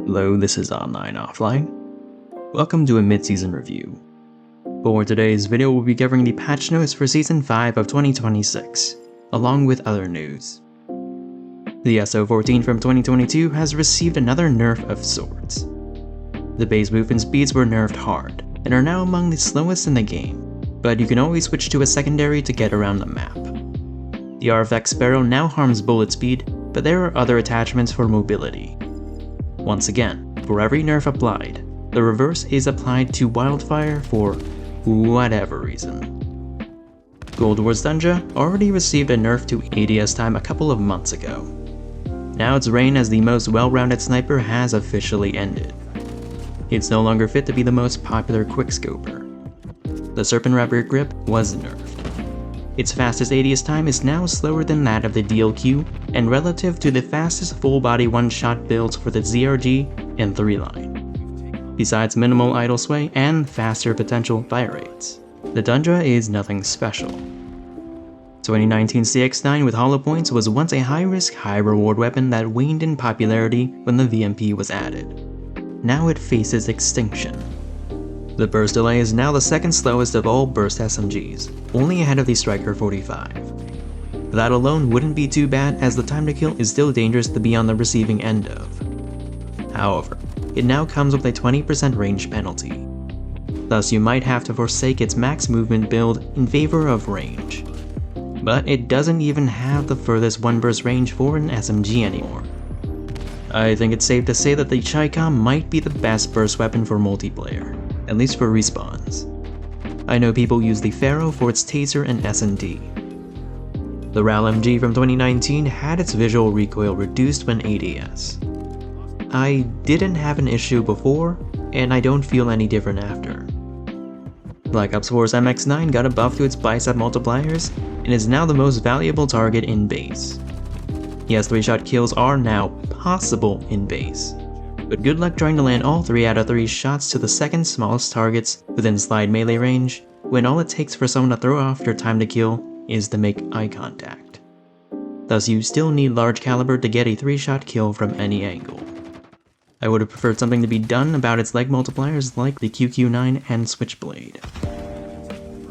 Hello, this is AnlineOffline. Welcome to a mid-season review. For today's video, we'll be covering the patch notes for Season 5 of 2026, along with other news. The SO14 from 2022 has received another nerf of sorts. The base movement speeds were nerfed hard, and are now among the slowest in the game, but you can always switch to a secondary to get around the map. The RFX Sparrow now harms bullet speed, but there are other attachments for mobility. Once again, for every nerf applied, the reverse is applied to Wildfire for whatever reason. Gold Wars Tundra already received a nerf to ADS time a couple of months ago. Now its reign as the most well-rounded sniper has officially ended. It's no longer fit to be the most popular quickscoper. The Serpent Raptor grip was nerfed. Its fastest ADS time is now slower than that of the DLQ and relative to the fastest full-body one-shot builds for the ZRG and 3-line. Besides minimal idle sway and faster potential fire rates, the Tundra is nothing special. 2019 CX-9 with hollow points was once a high-risk, high-reward weapon that waned in popularity when the VMP was added. Now it faces extinction. The burst delay is now the second slowest of all burst SMGs, only ahead of the Striker 45. That alone wouldn't be too bad, as the time to kill is still dangerous to be on the receiving end of. However, it now comes with a 20% range penalty. Thus you might have to forsake its max movement build in favor of range. But it doesn't even have the furthest one burst range for an SMG anymore. I think it's safe to say that the Chicom might be the best burst weapon for multiplayer, at least for respawns. I know people use the Pharaoh for its taser and S&D. The RAL-MG from 2019 had its visual recoil reduced when ADS. I didn't have an issue before, and I don't feel any different after. Black Ops 4's MX-9 got a buff to its bicep multipliers, and is now the most valuable target in base. Yes, 3-shot kills are now possible in base, but good luck trying to land all 3 out of 3 shots to the second smallest targets within slide melee range, when all it takes for someone to throw off your time to kill is to make eye contact. Thus you still need large caliber to get a 3-shot kill from any angle. I would have preferred something to be done about its leg multipliers like the QQ9 and Switchblade.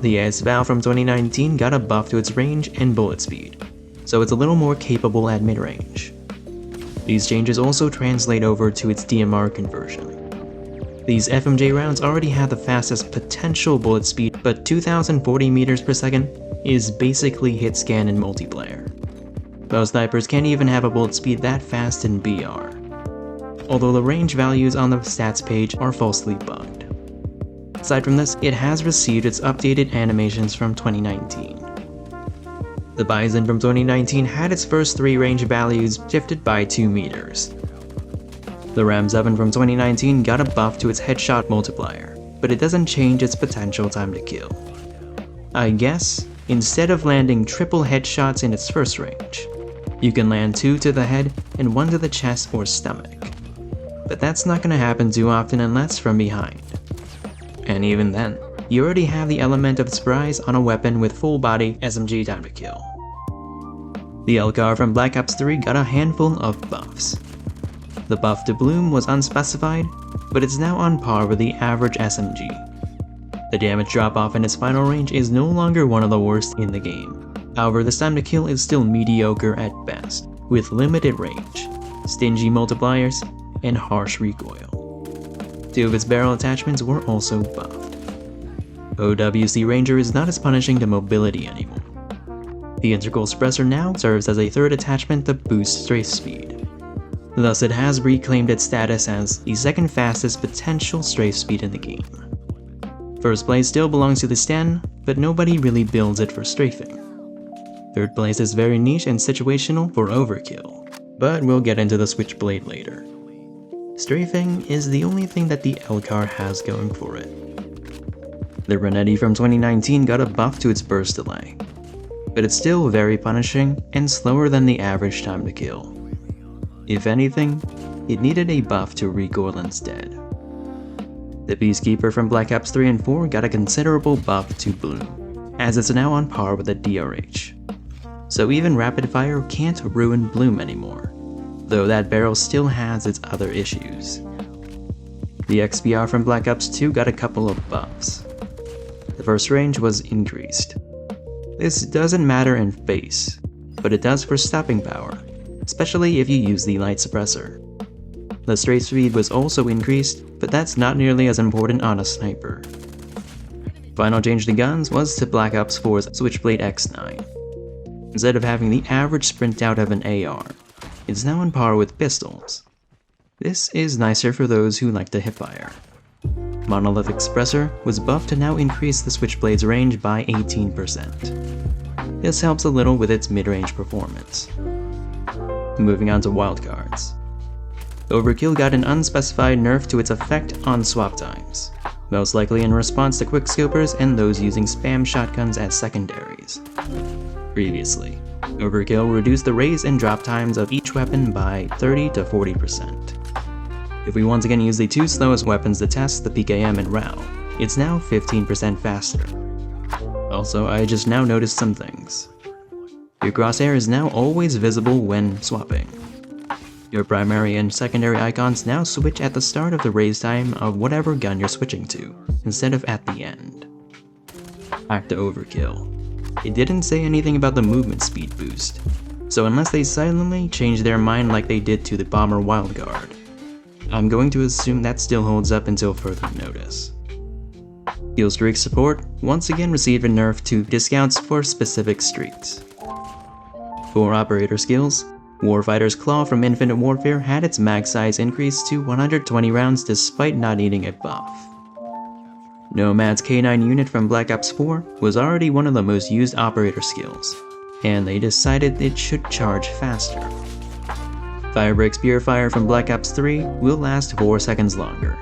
The AS Val from 2019 got a buff to its range and bullet speed, so it's a little more capable at mid-range. These changes also translate over to its DMR conversion. These FMJ rounds already have the fastest potential bullet speed, but 2040 meters per second is basically hit scan in multiplayer. Most snipers can't even have a bullet speed that fast in BR, although the range values on the stats page are falsely bugged. Aside from this, it has received its updated animations from 2019. The Bison from 2019 had its first 3 range values shifted by 2 meters. The Ram 7 from 2019 got a buff to its headshot multiplier, but it doesn't change its potential time to kill. I guess, instead of landing triple headshots in its first range, you can land 2 to the head and 1 to the chest or stomach. But that's not gonna happen too often unless from behind. And even then, you already have the element of surprise on a weapon with full body SMG time to kill. The LCAR from Black Ops 3 got a handful of buffs. The buff to Bloom was unspecified, but it's now on par with the average SMG. The damage drop-off in its final range is no longer one of the worst in the game. However, this time to kill is still mediocre at best, with limited range, stingy multipliers, and harsh recoil. 2 of its barrel attachments were also buffed. OWC Ranger is not as punishing to mobility anymore. The integral suppressor now serves as a 3rd attachment to boost strafe speed. Thus it has reclaimed its status as the 2nd fastest potential strafe speed in the game. First place still belongs to the Sten, but nobody really builds it for strafing. 3rd place is very niche and situational for overkill, but we'll get into the Switchblade later. Strafing is the only thing that the LCAR has going for it. The Renetti from 2019 got a buff to its burst delay, but it's still very punishing and slower than the average time to kill. If anything, it needed a buff to recoil instead. The Peacekeeper from Black Ops 3 and 4 got a considerable buff to Bloom, as it's now on par with the DRH. So even rapid fire can't ruin Bloom anymore. though that barrel still has its other issues. The XPR from Black Ops 2 got a couple of buffs. The first range was increased. This doesn't matter in face, but it does for stopping power, especially if you use the light suppressor. The straight speed was also increased, but that's not nearly as important on a sniper. Final change to guns was to Black Ops 4's Switchblade X9. Instead of having the average sprint out of an AR, it's now on par with pistols. This is nicer for those who like to hipfire. Monolithic Suppressor was buffed to now increase the Switchblade's range by 18%. This helps a little with its mid-range performance. Moving on to wildcards. Overkill got an unspecified nerf to its effect on swap times, most likely in response to quickscopers and those using spam shotguns as secondaries. Previously, Overkill reduced the raise and drop times of each weapon by 30 to 40%. If we once again use the two slowest weapons to test, the PKM and RAL, it's now 15% faster. Also, I just now noticed some things. Your crosshair is now always visible when swapping. Your primary and secondary icons now switch at the start of the raise time of whatever gun you're switching to, instead of at the end. Back to Overkill. It didn't say anything about the movement speed boost, so unless they silently change their mind like they did to the Bomber Wildguard, I'm going to assume that still holds up until further notice. Kill streak support once again received a nerf to discounts for specific streaks. For operator skills, Warfighter's Claw from Infinite Warfare had its mag size increased to 120 rounds despite not needing a buff. Nomad's K9 unit from Black Ops 4 was already one of the most used operator skills, and they decided it should charge faster. Firebreak's Purifier from Black Ops 3 will last 4 seconds longer.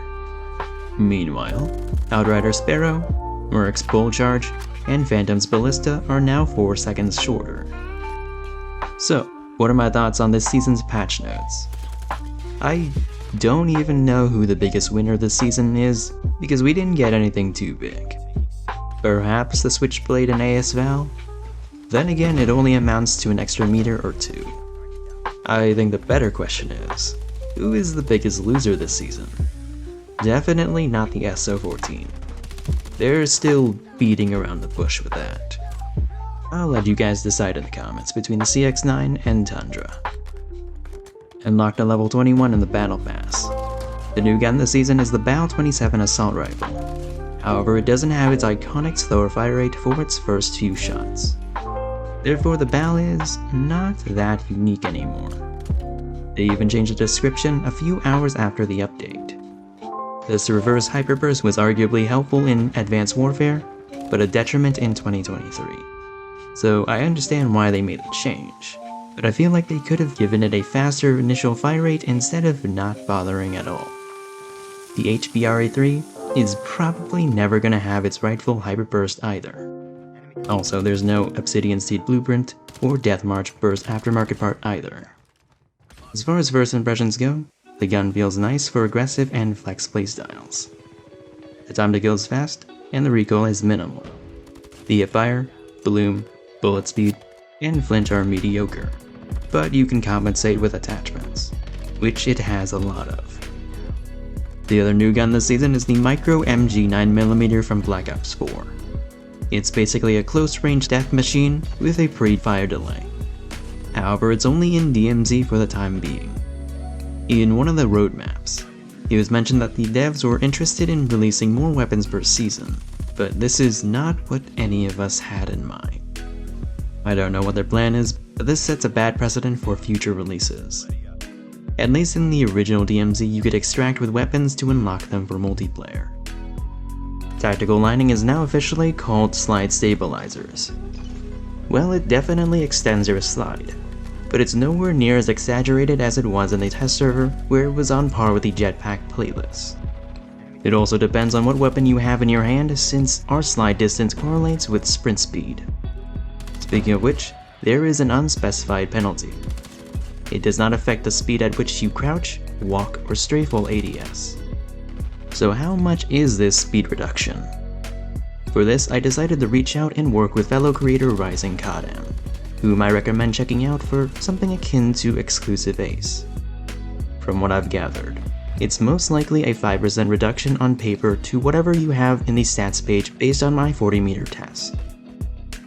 Meanwhile, Outrider Sparrow, Merc's Bull Charge, and Phantom's Ballista are now 4 seconds shorter. So, what are my thoughts on this season's patch notes? I don't even know who the biggest winner this season is, because we didn't get anything too big. Perhaps the Switchblade and AS Val? Then again, it only amounts to an extra meter or two. I think the better question is, who is the biggest loser this season? Definitely not the SO14. They're still beating around the bush with that. I'll let you guys decide in the comments between the CX-9 and Tundra. Unlocked at level 21 in the Battle Pass. The new gun this season is the BAL-27 Assault Rifle. However, it doesn't have its iconic slower fire rate for its first few shots. Therefore, the BAL is not that unique anymore. They even changed the description a few hours after the update. This reverse hyperburst was arguably helpful in Advanced Warfare, but a detriment in 2023. So I understand why they made the change, but I feel like they could have given it a faster initial fire rate instead of not bothering at all. The HBRA-3 is probably never gonna have its rightful hyperburst either. Also, there's no Obsidian Seed Blueprint or Death March Burst aftermarket part either. As far as first impressions go, the gun feels nice for aggressive and flex playstyles. The time to kill is fast, and the recoil is minimal. The hipfire, bloom, bullet speed, and flinch are mediocre, but you can compensate with attachments, which it has a lot of. The other new gun this season is the MicroMG 9mm from Black Ops 4. It's basically a close-range death machine with a pre-fire delay. However, it's only in DMZ for the time being. In one of the roadmaps, it was mentioned that the devs were interested in releasing more weapons per season, but this is not what any of us had in mind. I don't know what their plan is, but this sets a bad precedent for future releases. At least in the original DMZ, you could extract with weapons to unlock them for multiplayer. Tactical lining is now officially called slide stabilizers. Well, it definitely extends your slide, but it's nowhere near as exaggerated as it was in the test server, where it was on par with the jetpack playlist. It also depends on what weapon you have in your hand, since our slide distance correlates with sprint speed. Speaking of which, there is an unspecified penalty. It does not affect the speed at which you crouch, walk, or strafe while ADS. So how much is this speed reduction? For this, I decided to reach out and work with fellow creator Rising CODM, whom I recommend checking out for something akin to Exclusive Ace. From what I've gathered, it's most likely a 5% reduction on paper to whatever you have in the stats page based on my 40-meter test.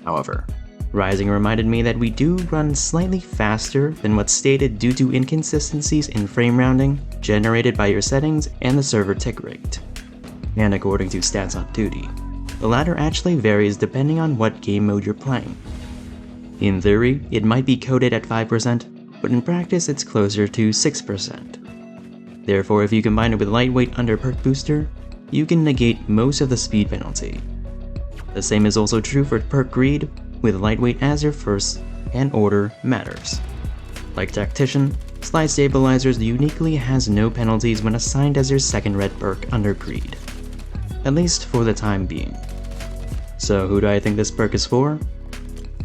However, Rising reminded me that we do run slightly faster than what's stated due to inconsistencies in frame rounding generated by your settings and the server tick rate. And according to Stats on Duty, the latter actually varies depending on what game mode you're playing. In theory, it might be coded at 5%, but in practice it's closer to 6%. Therefore, if you combine it with lightweight under Perk booster, you can negate most of the speed penalty. The same is also true for Perk greed, with lightweight as your first, and order matters. Like Tactician, Slide Stabilizers uniquely has no penalties when assigned as your second red perk under greed. At least for the time being. So who do I think this perk is for?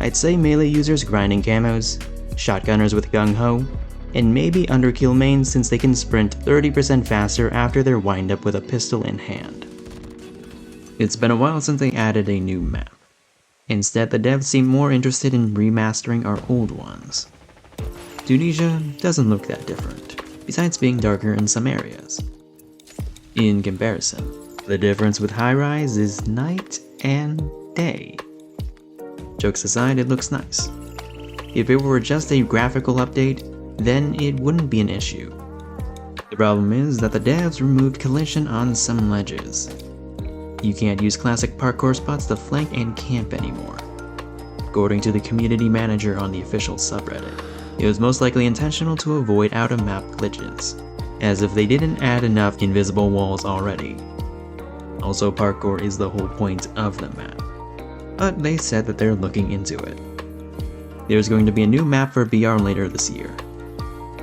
I'd say melee users grinding camos, shotgunners with Gung Ho, and maybe underkill mains since they can sprint 30% faster after their windup with a pistol in hand. It's been a while since they added a new map. Instead, the devs seem more interested in remastering our old ones. Tunisia doesn't look that different, besides being darker in some areas. In comparison, the difference with Highrise is night and day. Jokes aside, it looks nice. If it were just a graphical update, then it wouldn't be an issue. The problem is that the devs removed collision on some ledges. You can't use classic parkour spots to flank and camp anymore. According to the community manager on the official subreddit, it was most likely intentional to avoid out-of-map glitches, as if they didn't add enough invisible walls already. Also, parkour is the whole point of the map, but they said that they're looking into it. There's going to be a new map for BR later this year.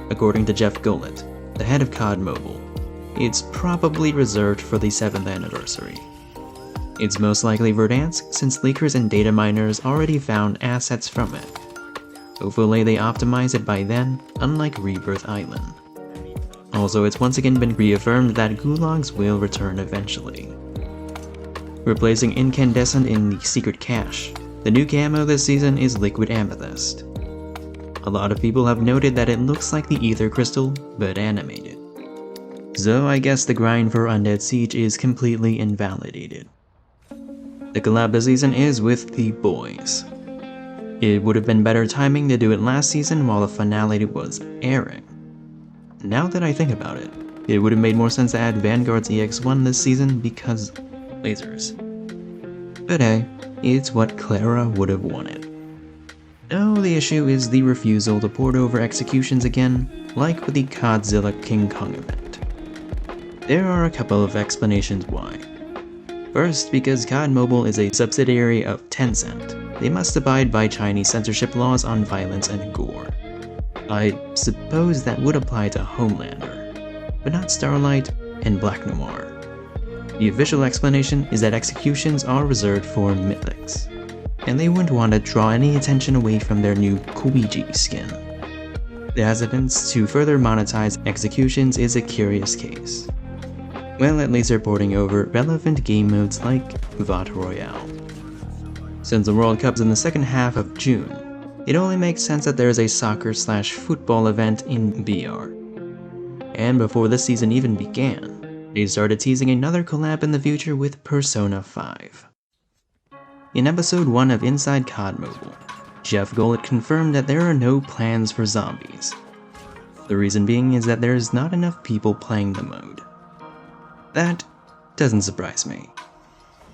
According to Jeff Gullett, the head of COD Mobile, it's probably reserved for the 7th anniversary. It's most likely Verdansk since leakers and data miners already found assets from it. Hopefully they optimize it by then, unlike Rebirth Island. Also, it's once again been reaffirmed that Gulags will return eventually. Replacing Incandescent in the Secret Cache, the new camo this season is Liquid Amethyst. A lot of people have noted that it looks like the Ether Crystal, but animated. So I guess the grind for Undead Siege is completely invalidated. The collab this season is with The Boys. It would have been better timing to do it last season while the finale was airing. Now that I think about it, it would have made more sense to add Vanguard's EX1 this season because lasers. But hey, it's what Clara would have wanted. No, the issue is the refusal to port over executions again, like with the Godzilla King Kong event. There are a couple of explanations why. First, because COD Mobile is a subsidiary of Tencent, they must abide by Chinese censorship laws on violence and gore. I suppose that would apply to Homelander, but not Starlight and Black Noir. The official explanation is that executions are reserved for mythics, and they wouldn't want to draw any attention away from their new Koigi skin. The hesitance to further monetize executions is a curious case. Well, at least they're porting over relevant game modes like VOT Royale. Since the World Cup's in the second half of June, it only makes sense that there is a soccer/football event in BR. And before this season even began, they started teasing another collab in the future with Persona 5. In episode 1 of Inside COD Mobile, Jeff Gullett confirmed that there are no plans for zombies. The reason being is that there is not enough people playing the mode. That doesn't surprise me.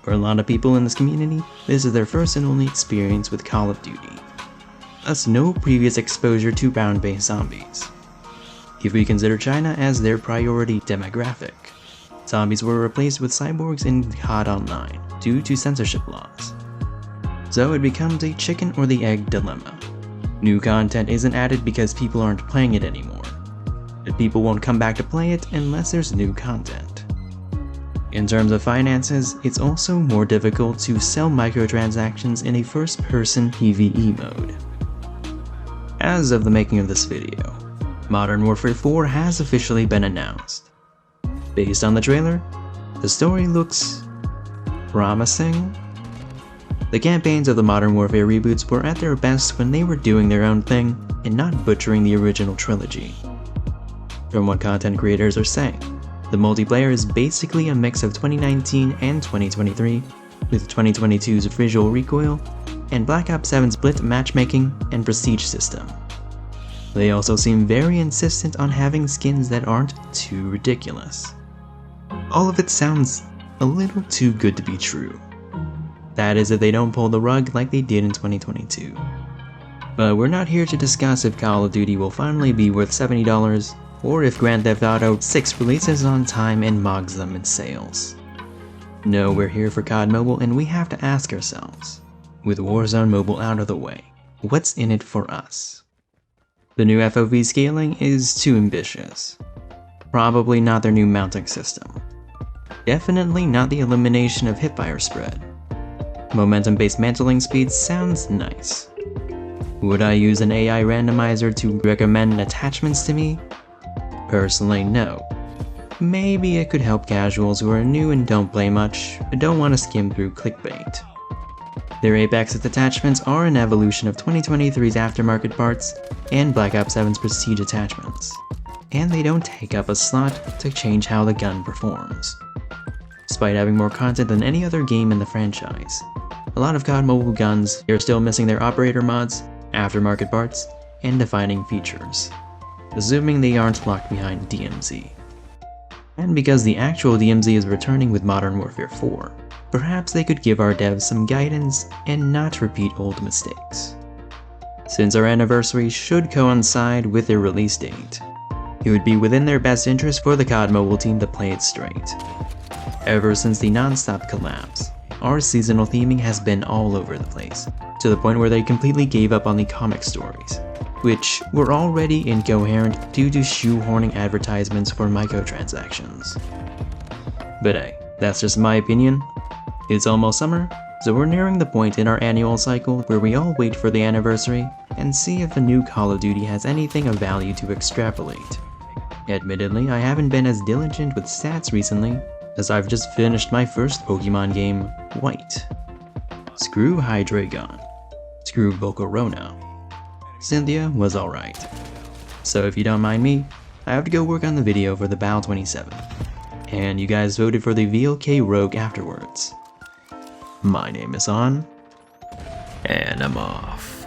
For a lot of people in this community, this is their first and only experience with Call of Duty. Thus no previous exposure to round-based zombies. If we consider China as their priority demographic, zombies were replaced with cyborgs in COD Online due to censorship laws. So it becomes a chicken or the egg dilemma. New content isn't added because people aren't playing it anymore, but people won't come back to play it unless there's new content. In terms of finances, it's also more difficult to sell microtransactions in a first-person PvE mode. As of the making of this video, Modern Warfare 4 has officially been announced. Based on the trailer, the story looks promising. The campaigns of the Modern Warfare reboots were at their best when they were doing their own thing and not butchering the original trilogy. From what content creators are saying, the multiplayer is basically a mix of 2019 and 2023, with 2022's visual recoil and Black Ops 7's split matchmaking and prestige system. They also seem very insistent on having skins that aren't too ridiculous. All of it sounds a little too good to be true. That is if they don't pull the rug like they did in 2022. But we're not here to discuss if Call of Duty will finally be worth $70, or if Grand Theft Auto 6 releases on time and mogs them in sales. No, we're here for COD Mobile, and we have to ask ourselves, with Warzone Mobile out of the way, what's in it for us? The new FOV scaling is too ambitious. Probably not their new mounting system. Definitely not the elimination of hipfire spread. Momentum-based mantling speed sounds nice. Would I use an AI randomizer to recommend attachments to me? Personally, no. Maybe it could help casuals who are new and don't play much, but don't want to skim through clickbait. Their Apex attachments are an evolution of 2023's aftermarket parts and Black Ops 7's prestige attachments, and they don't take up a slot to change how the gun performs. Despite having more content than any other game in the franchise, a lot of COD Mobile guns are still missing their operator mods, aftermarket parts, and defining features, assuming they aren't locked behind DMZ. And because the actual DMZ is returning with Modern Warfare 4, perhaps they could give our devs some guidance and not repeat old mistakes. Since our anniversary should coincide with their release date, it would be within their best interest for the COD Mobile team to play it straight. Ever since the non-stop collabs, our seasonal theming has been all over the place, to the point where they completely gave up on the comic stories, which were already incoherent due to shoehorning advertisements for microtransactions. But hey, that's just my opinion. It's almost summer, so we're nearing the point in our annual cycle where we all wait for the anniversary and see if a new Call of Duty has anything of value to extrapolate. Admittedly, I haven't been as diligent with stats recently, as I've just finished my first Pokemon game, White. Screw Hydreigon. Screw Volcarona. Cynthia was alright. So if you don't mind me, I have to go work on the video for the BAL 27. And you guys voted for the VLK Rogue afterwards. My name is On, and I'm off.